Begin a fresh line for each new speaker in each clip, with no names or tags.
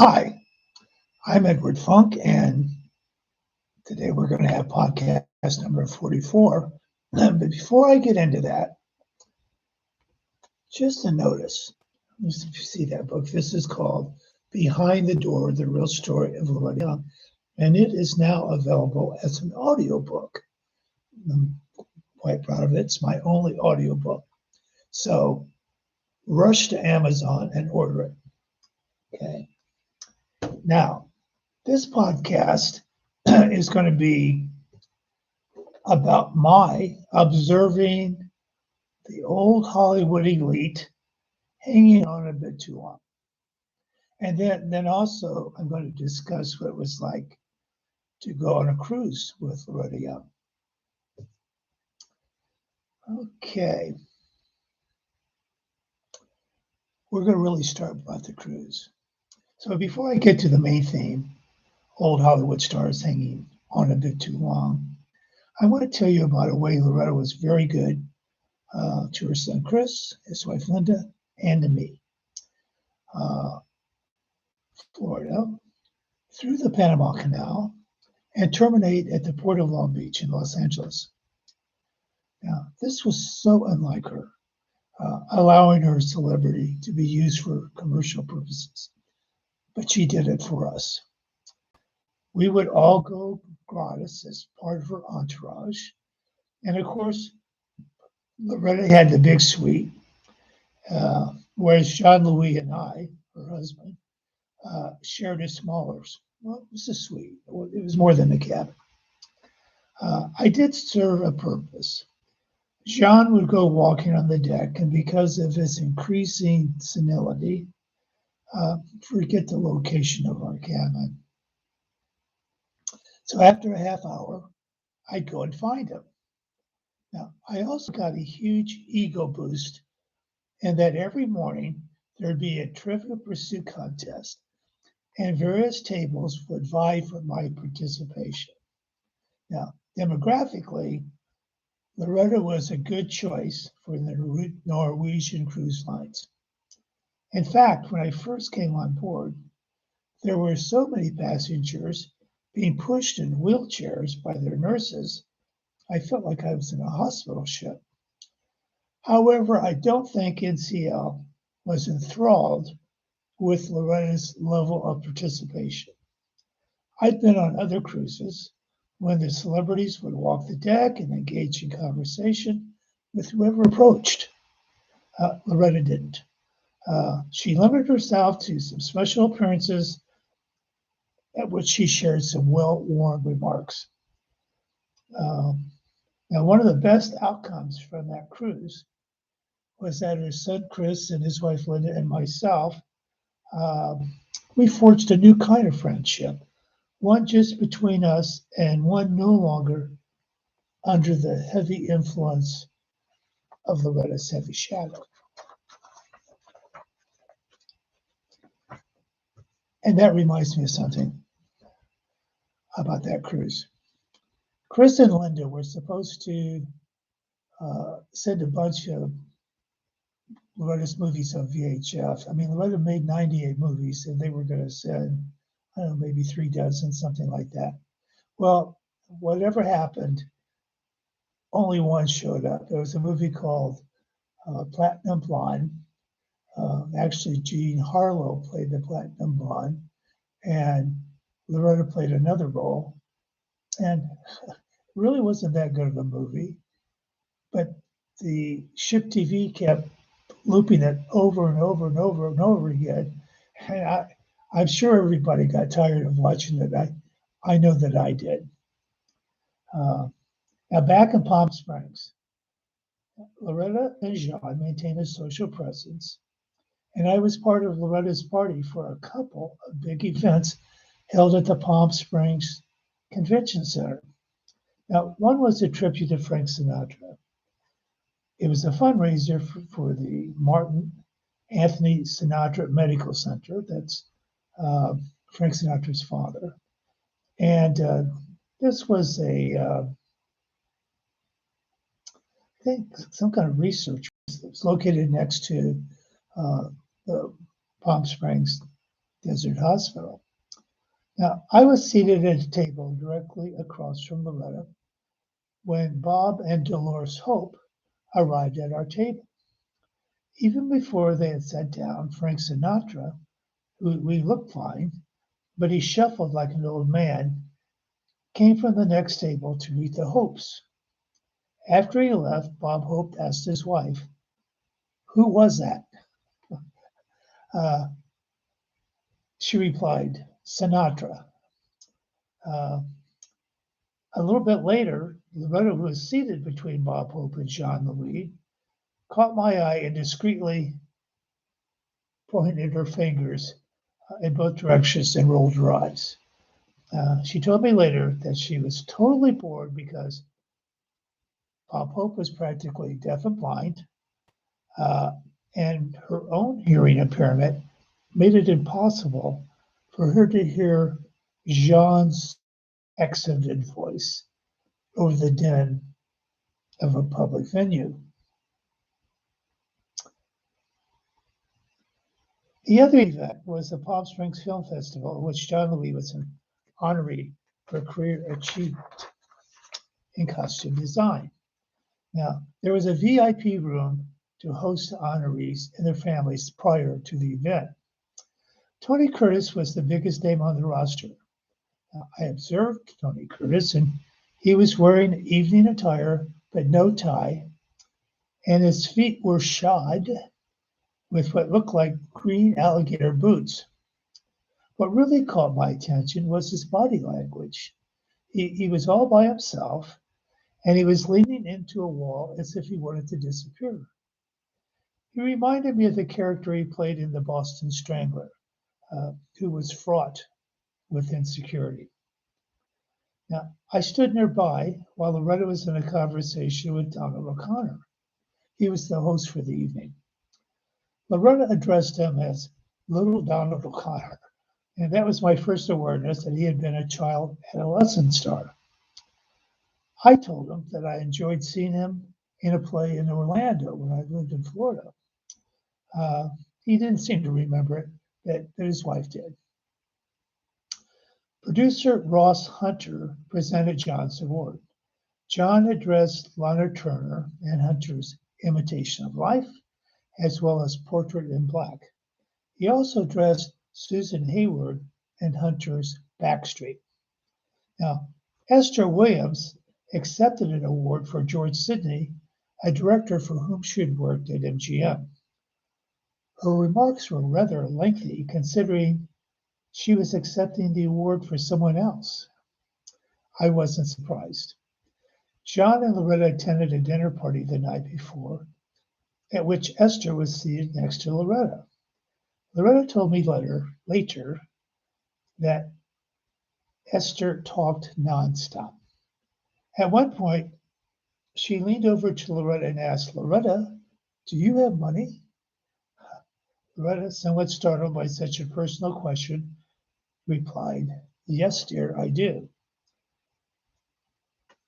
Hi, I'm Edward Funk, and today we're going to have podcast number 44. But before I get into that, just a notice. You see that book. This is called Behind the Door, The Real Story of Loretta Young, and it is now available as an audiobook. I'm quite proud of it. It's my only audiobook. So rush to Amazon and order it. Okay. Now, this podcast is going to be about my observing the old Hollywood elite hanging on a bit too long. And then also I'm going to discuss what it was like to go on a cruise with Loretta Young. Okay. We're going to really start about the cruise. So before I get to the main theme, old Hollywood stars hanging on a bit too long, I want to tell you about a way Loretta was very good to her son Chris, his wife Linda, and to me. Florida, through the Panama Canal, and terminate at the Port of Long Beach in Los Angeles. Now, this was so unlike her, allowing her celebrity to be used for commercial purposes, but she did it for us. We would all go gratis as part of her entourage, and of course, Loretta had the big suite, whereas Jean-Louis and I, her husband, shared a smaller. Well, it was a suite. It was more than a cabin. I did serve a purpose. Jean would go walking on the deck, and because of his increasing senility, forget the location of our cabin. So after a half hour, I'd go and find him. Now, I also got a huge ego boost, and that every morning there'd be a Trivial Pursuit contest, and various tables would vie for my participation. Now, demographically, Loretta was a good choice for the Norwegian cruise lines. In fact, when I first came on board, there were so many passengers being pushed in wheelchairs by their nurses, I felt like I was in a hospital ship. However, I don't think NCL was enthralled with Loretta's level of participation. I'd been on other cruises when the celebrities would walk the deck and engage in conversation with whoever approached. Loretta didn't. She limited herself to some special appearances at which she shared some well-worn remarks. Now, one of the best outcomes from that cruise was that her son Chris and his wife Linda and myself, we forged a new kind of friendship, one just between us and one no longer under the heavy influence of Loretta's heavy shadow. And that reminds me of something about that cruise. Chris and Linda were supposed to send a bunch of Loretta's movies on VHF. I mean, Loretta made 98 movies, and they were going to send, I don't know, maybe 3 dozen, something like that. Well, whatever happened, only one showed up. There was a movie called Platinum Blonde. Actually, Jean Harlow played the Platinum Blonde, and Loretta played another role. And it really wasn't that good of a movie, but the ship TV kept looping it over and over and over and over again. And I'm sure everybody got tired of watching it. I know that I did. Now, back in Palm Springs, Loretta and Jean maintained a social presence, and I was part of Loretta's party for a couple of big events held at the Palm Springs Convention Center. Now, one was a tribute to Frank Sinatra. It was a fundraiser for the Martin Anthony Sinatra Medical Center. That's Frank Sinatra's father. And this was I think, some kind of research. It was located next to the Palm Springs Desert Hospital. Now, I was seated at a table directly across from Loretta when Bob and Dolores Hope arrived at our table. Even before they had sat down, Frank Sinatra, who we looked fine, but he shuffled like an old man, came from the next table to meet the Hopes. After he left, Bob Hope asked his wife, "Who was that?" Uh, she replied, "Sinatra." Uh, a little bit later, Loretta, who was seated between Bob Hope and Jean Louis, caught my eye and discreetly pointed her fingers in both directions and rolled her eyes. She told me later that she was totally bored because Bob Hope was practically deaf and blind, uh, and her own hearing impairment made it impossible for her to hear Jean's accented voice over the din of a public venue. The other event was the Palm Springs Film Festival, in which John Louis was an honoree for career achievement in costume design. Now, there was a VIP room to host the honorees and their families prior to the event. Tony Curtis was the biggest name on the roster. I observed Tony Curtis, and he was wearing evening attire but no tie, and his feet were shod with what looked like green alligator boots. What really caught my attention was his body language. He was all by himself, and he was leaning into a wall as if he wanted to disappear. He reminded me of the character he played in The Boston Strangler, who was fraught with insecurity. Now, I stood nearby while Loretta was in a conversation with Donald O'Connor. He was the host for the evening. Loretta addressed him as Little Donald O'Connor, and that was my first awareness that he had been a child adolescent star. I told him that I enjoyed seeing him in a play in Orlando when I lived in Florida. He didn't seem to remember it, that his wife did. Producer Ross Hunter presented John's award. John addressed Lana Turner and Hunter's Imitation of Life, as well as Portrait in Black. He also addressed Susan Hayward and Hunter's Backstreet. Now, Esther Williams accepted an award for George Sidney, a director for whom she had worked at MGM. Her remarks were rather lengthy, considering she was accepting the award for someone else. I wasn't surprised. John and Loretta attended a dinner party the night before, at which Esther was seated next to Loretta. Loretta told me later that Esther talked nonstop. At one point, she leaned over to Loretta and asked, "Loretta, do you have money?" Loretta, somewhat startled by such a personal question, replied, "Yes, dear, I do."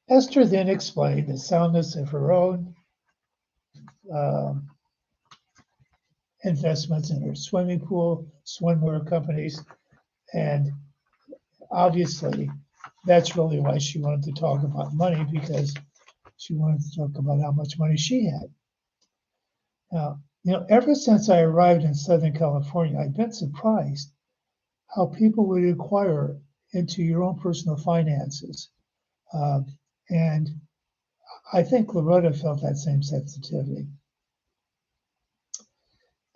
Esther then explained the soundness of her own um, investments in her swimming pool, swimwear companies, and obviously that's really why she wanted to talk about money, because she wanted to talk about how much money she had. Now, ever since I arrived in Southern California, I've been surprised how people would inquire into your own personal finances. And I think Loretta felt that same sensitivity.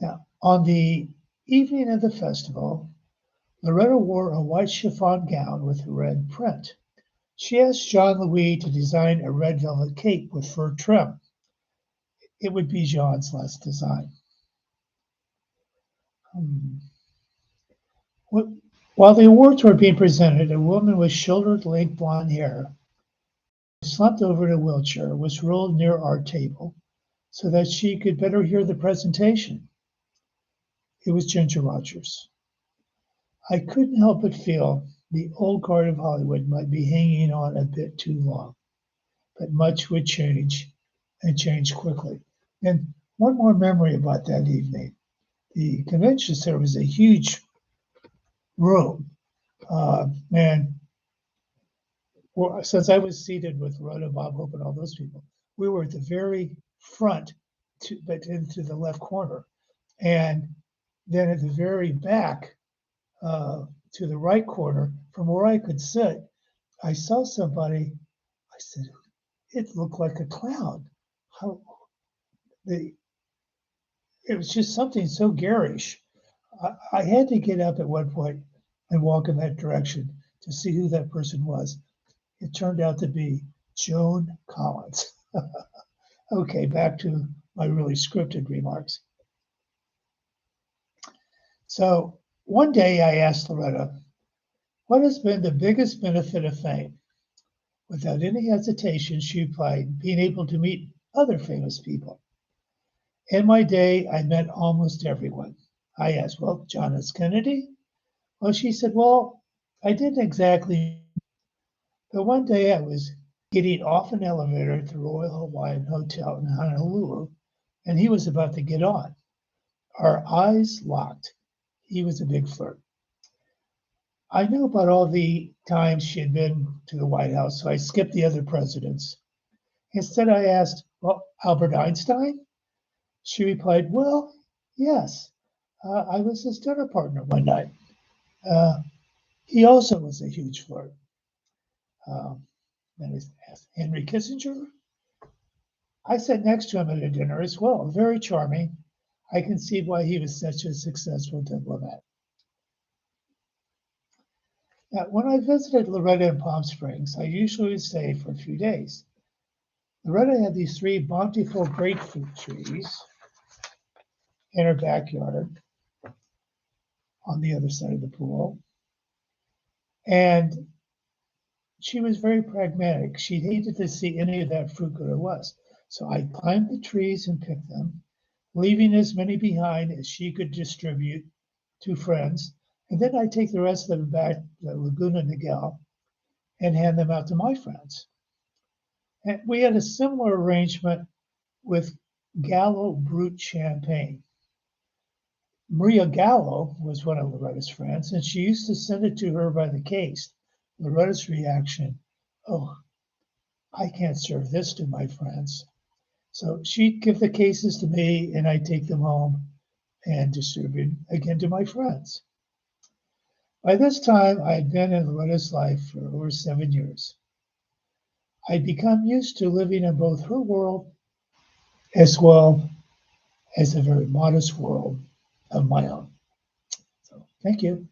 Now, on the evening of the festival, Loretta wore a white chiffon gown with red print. She asked Jean Louis to design a red velvet cape with fur trim. It would be Jean's last design. While the awards were being presented, a woman with shoulder-length blonde hair, slumped over in a wheelchair, was rolled near our table so that she could better hear the presentation. It was Ginger Rogers. I couldn't help but feel the old guard of Hollywood might be hanging on a bit too long, but much would change, and change quickly. And one more memory about that evening. The convention center was a huge room. And well, since I was seated with Loretta, Bob Hope, and all those people, we were at the very front, but into the left corner. And then at the very back, to the right corner, from where I could sit, I saw somebody. I said, it looked like a clown. How the it was just something so garish. I had to get up at one point and walk in that direction to see who that person was. It turned out to be Joan Collins. Okay, back to my really scripted remarks. So one day I asked Loretta, what has been the biggest benefit of fame? Without any hesitation, she replied, being able to meet other famous people. In my day, I met almost everyone. I asked, well, John F. Kennedy? Well, she said, well, I didn't exactly. But one day I was getting off an elevator at the Royal Hawaiian Hotel in Honolulu, and he was about to get on. Our eyes locked. He was a big flirt. I knew about all the times she had been to the White House, so I skipped the other presidents. Instead, I asked, well, Albert Einstein? She replied, well, yes. I was his dinner partner one night. Uh, he also was a huge flirt. Then I asked, Henry Kissinger? I sat next to him at a dinner as well, very charming. I can see why he was such a successful diplomat. Now, when I visited Loretta in Palm Springs, I usually stay for a few days. Loretta had these 3 bountiful grapefruit trees in her backyard on the other side of the pool. And she was very pragmatic. She hated to see any of that fruit go to waste. So I climbed the trees and picked them, leaving as many behind as she could distribute to friends. And then I take the rest of them back to Laguna Niguel and hand them out to my friends. And we had a similar arrangement with Gallo Brut champagne. Maria Gallo was one of Loretta's friends, and she used to send it to her by the case. Loretta's reaction, oh, I can't serve this to my friends. So she'd give the cases to me, and I'd take them home and distribute again to my friends. By this time, I had been in Loretta's life for over 7 years. I'd become used to living in both her world as well as a very modest world of my own. So thank you.